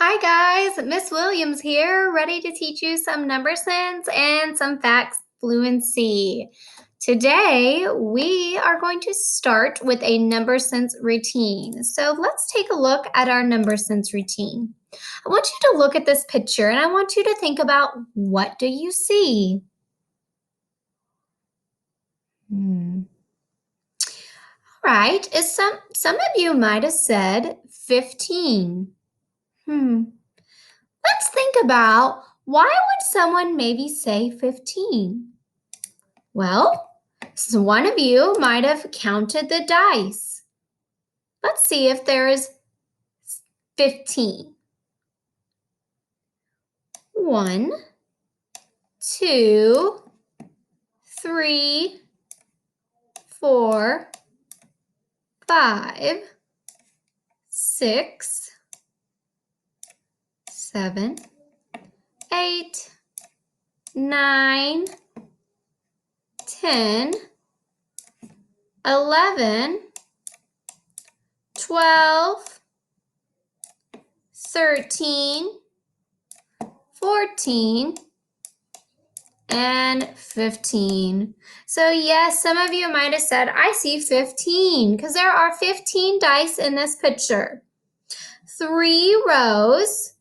Hi guys, Miss Williams here, ready to teach you some number sense and some facts fluency. Today, we are going to start with a number sense routine. So let's take a look at our number sense routine. I want you to look at this picture and I want you to think about, what do you see? Right, some of you might have said 15. Let's think about, why would someone maybe say 15? Well, one of you might have counted the dice. Let's see if there is 15. 1, 2, 3, 4, 5, 6, 7, 8, 9, 10, 11, 12, 13, 14, and 15. So yes, some of you might have said, I see 15, because there are 15 dice in this picture. 3 rows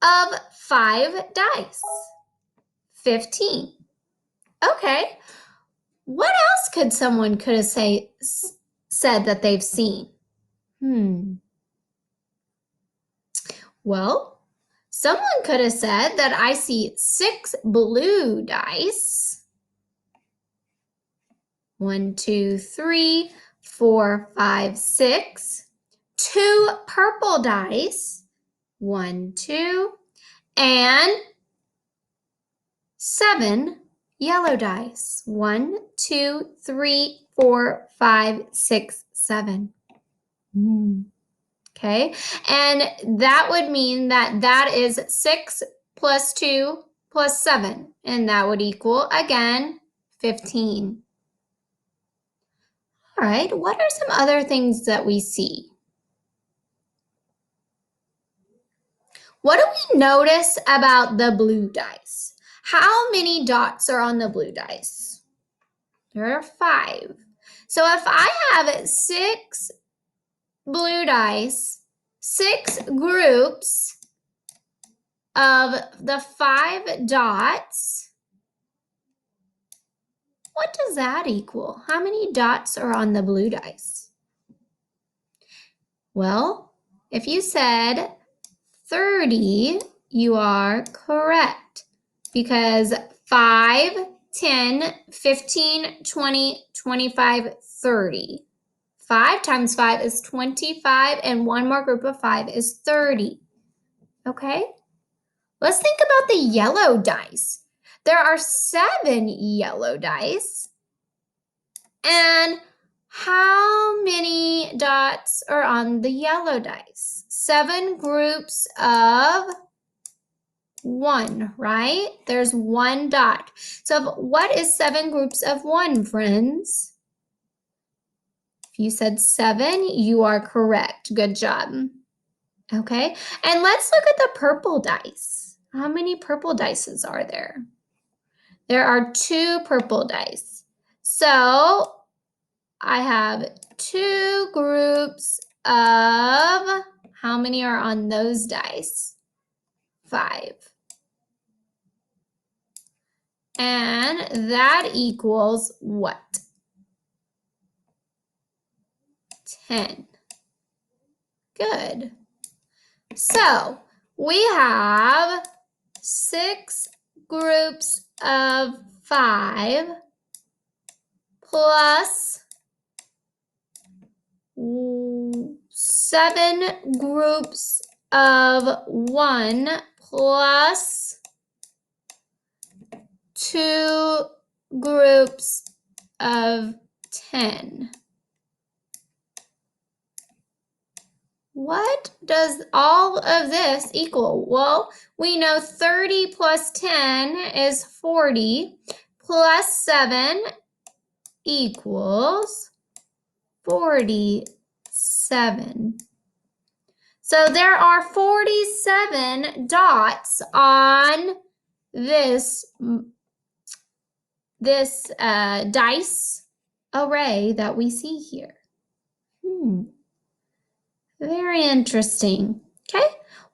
of 5 dice. 15. Okay. What else could someone have said that they've seen? Well, someone could have said that I see 6 blue dice. 1, 2, 3, 4, 5, 6. 2 purple dice. 1, 2. And 7 yellow dice. 1, 2, 3, 4, 5, 6, 7. Okay, and that would mean that is 6 plus 2 plus 7, and that would equal, again, 15. All right, what are some other things that we see? What do we notice about the blue dice? How many dots are on the blue dice? There are 5. So if I have 6 blue dice, 6 groups of the 5 dots, what does that equal? How many dots are on the blue dice? Well, if you said 30, you are correct, because 5, 10, 15, 20, 25, 30. 5 times 5 is 25, and one more group of 5 is 30. Okay? Let's think about the yellow dice. There are 7 yellow dice. And how many dots are on the yellow dice? 7 groups of 1, right? There's 1 dot. So what is 7 groups of 1, friends? If you said 7, you are correct. Good job. Okay, and let's look at the purple dice. How many purple dices are there? There are 2 purple dice. So I have 2 groups of, how many are on those dice? 5. And that equals what? 10. Good. So we have 6 groups of 5 plus 7 groups of 1 plus 2 groups of 10. What does all of this equal? Well, we know 30 plus 10 is 40, plus 7 equals 47. So there are 47 dots on this dice array that we see here. Very interesting. Okay.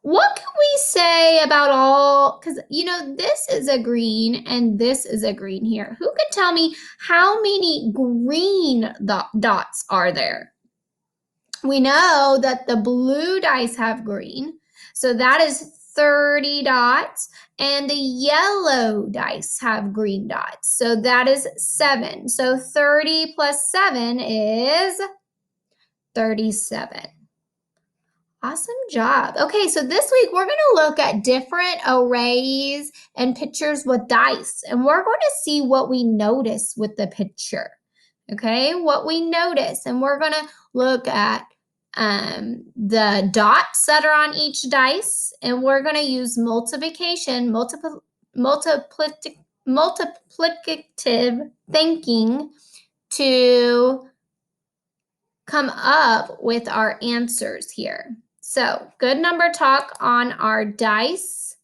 What can we say about all, because this is a green and this is a green here. Who can tell me how many green dots are there? We know that the blue dice have green, so that is 30 dots, and the yellow dice have green dots, so that is 7. So 30 plus 7 is 37. Awesome job. Okay, so this week we're going to look at different arrays and pictures with dice, and we're going to see what we notice with the picture. Okay, what we notice, and we're going to look at the dots that are on each dice, and we're going to use multiplication, multiplicative thinking to come up with our answers here. So, good number talk on our dice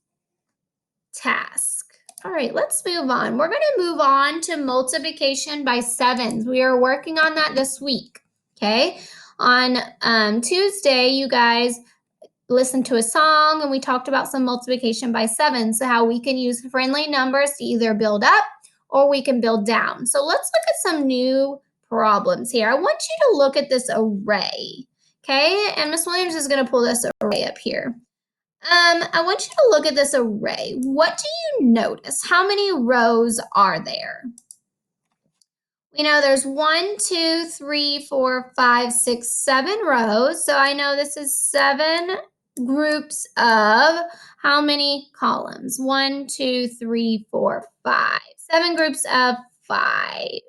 task. All right, let's move on. We're going to move on to multiplication by sevens. We are working on that this week, okay? On Tuesday, you guys listened to a song and we talked about some multiplication by sevens, so how we can use friendly numbers to either build up or we can build down. So let's look at some new problems here. I want you to look at this array, okay? And Ms. Williams is going to pull this array up here. I want you to look at this array. What do you notice? How many rows are there? We know there's 1, 2, 3, 4, 5, 6, 7 rows. So I know this is 7 groups of how many columns? 1, 2, 3, 4, 5. 7 groups of 5.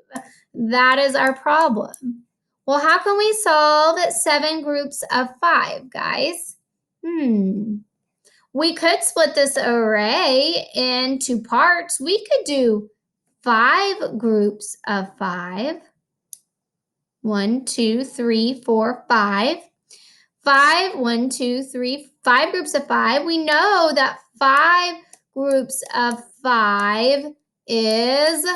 That is our problem. Well, how can we solve 7 groups of 5, guys? We could split this array into parts. We could do 5 groups of 5. 1, 2, 3, 4, 5. 5, 1, 2, 3, 5 groups of 5. We know that 5 groups of 5 is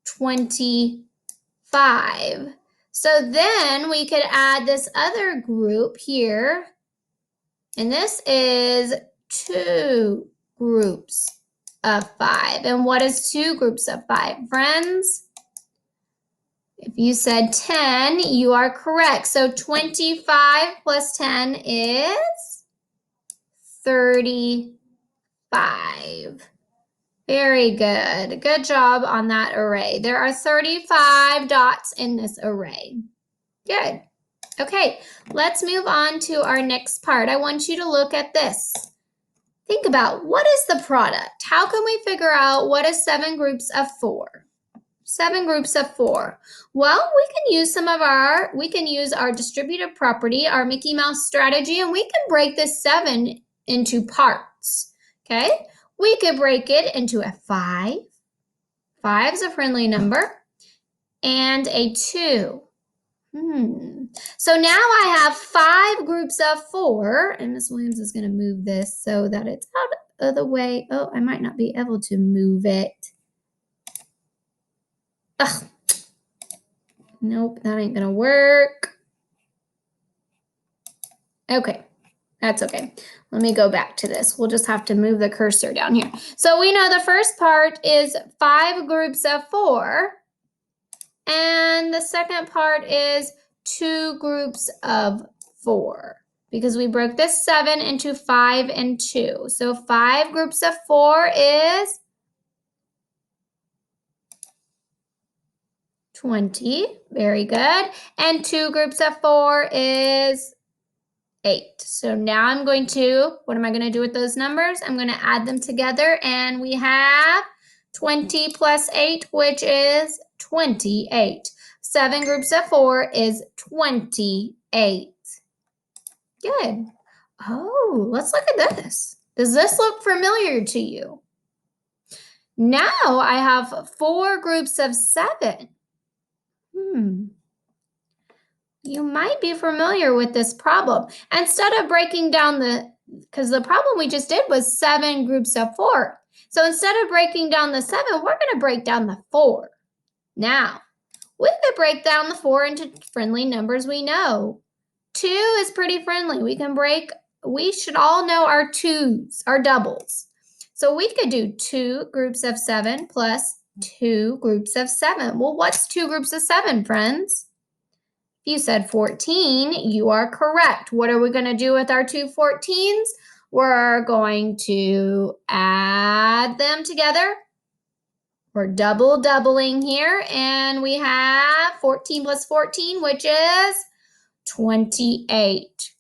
25. So then we could add this other group here. And this is 2 groups of 5. And what is 2 groups of 5, friends? If you said 10, you are correct. So 25 plus 10 is 35. Very good. Good job on that array. There are 35 dots in this array. Good. Okay, let's move on to our next part. I want you to look at this. Think about, what is the product? How can we figure out what is 7 groups of 4? 7 groups of 4. Well, we can use our distributive property, our Mickey Mouse strategy, and we can break this 7 into parts. Okay, we could break it into a 5. 5 is a friendly number, and a 2. So now I have 5 groups of 4, and Ms. Williams is going to move this so that it's out of the way. Oh, I might not be able to move it. Ugh. Nope, that ain't going to work. Okay, that's okay. Let me go back to this. We'll just have to move the cursor down here. So we know the first part is 5 groups of 4. And the second part is 2 groups of 4, because we broke this 7 into 5 and 2. So 5 groups of 4 is 20. Very good. And 2 groups of 4 is 8. So now I'm going to, what am I going to do with those numbers? I'm going to add them together, and we have 20 plus 8, which is 28. 7 groups of 4 is 28. Good. Oh, let's look at this. Does this look familiar to you? Now I have 4 groups of 7. You might be familiar with this problem. Instead of breaking down because the problem we just did was 7 groups of 4. So instead of breaking down the 7, we're going to break down the 4. Now, we could break down the 4 into friendly numbers we know. 2 is pretty friendly. We should all know our 2s, our doubles. So we could do 2 groups of 7 plus 2 groups of 7. Well, what's 2 groups of 7, friends? If you said 14, you are correct. What are we going to do with our 2 14s? We're going to add them together. We're doubling here, and we have 14 plus 14, which is 28.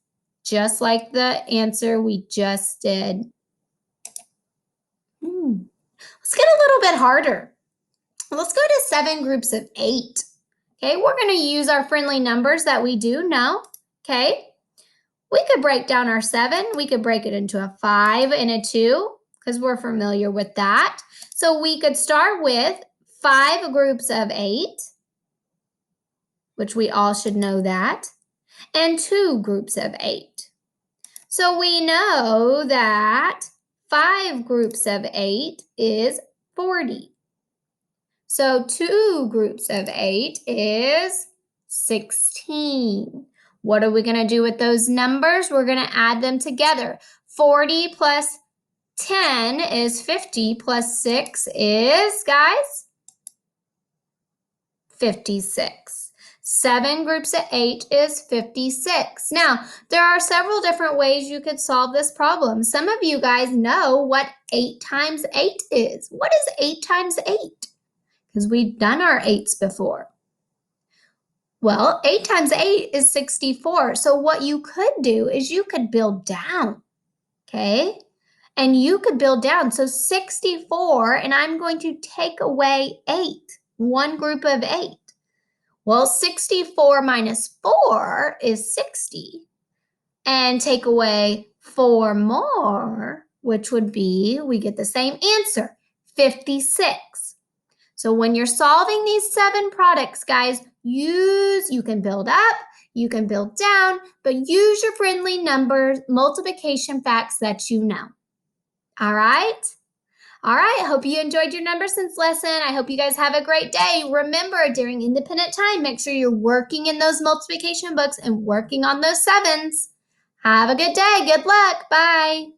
Just like the answer we just did. Let's get a little bit harder. Let's go to 7 groups of 8. Okay, we're going to use our friendly numbers that we do know. Okay, we could break down our 7. We could break it into a 5 and a 2 because we're familiar with that. So we could start with 5 groups of 8, which we all should know that, and 2 groups of 8. So we know that 5 groups of 8 is 40. So 2 groups of 8 is 16. What are we going to do with those numbers? We're going to add them together. 40 plus 10 is 50 plus 6 is, guys, 56. 7 groups of 8 is 56. Now, there are several different ways you could solve this problem. Some of you guys know what 8 times 8 is. What is 8 times 8? Because we've done our 8s before. Well, 8 times 8 is 64. So what you could do is you could build down, okay? And you could build down. So 64, and I'm going to take away 8, one group of 8. Well, 64 minus 4 is 60. And take away 4 more, which would be, we get the same answer, 56. So when you're solving these 7 products, guys, you can build up, you can build down, but use your friendly numbers, multiplication facts that you know. All right? All right, I hope you enjoyed your number sense lesson. I hope you guys have a great day. Remember, during independent time, make sure you're working in those multiplication books and working on those 7s. Have a good day. Good luck. Bye.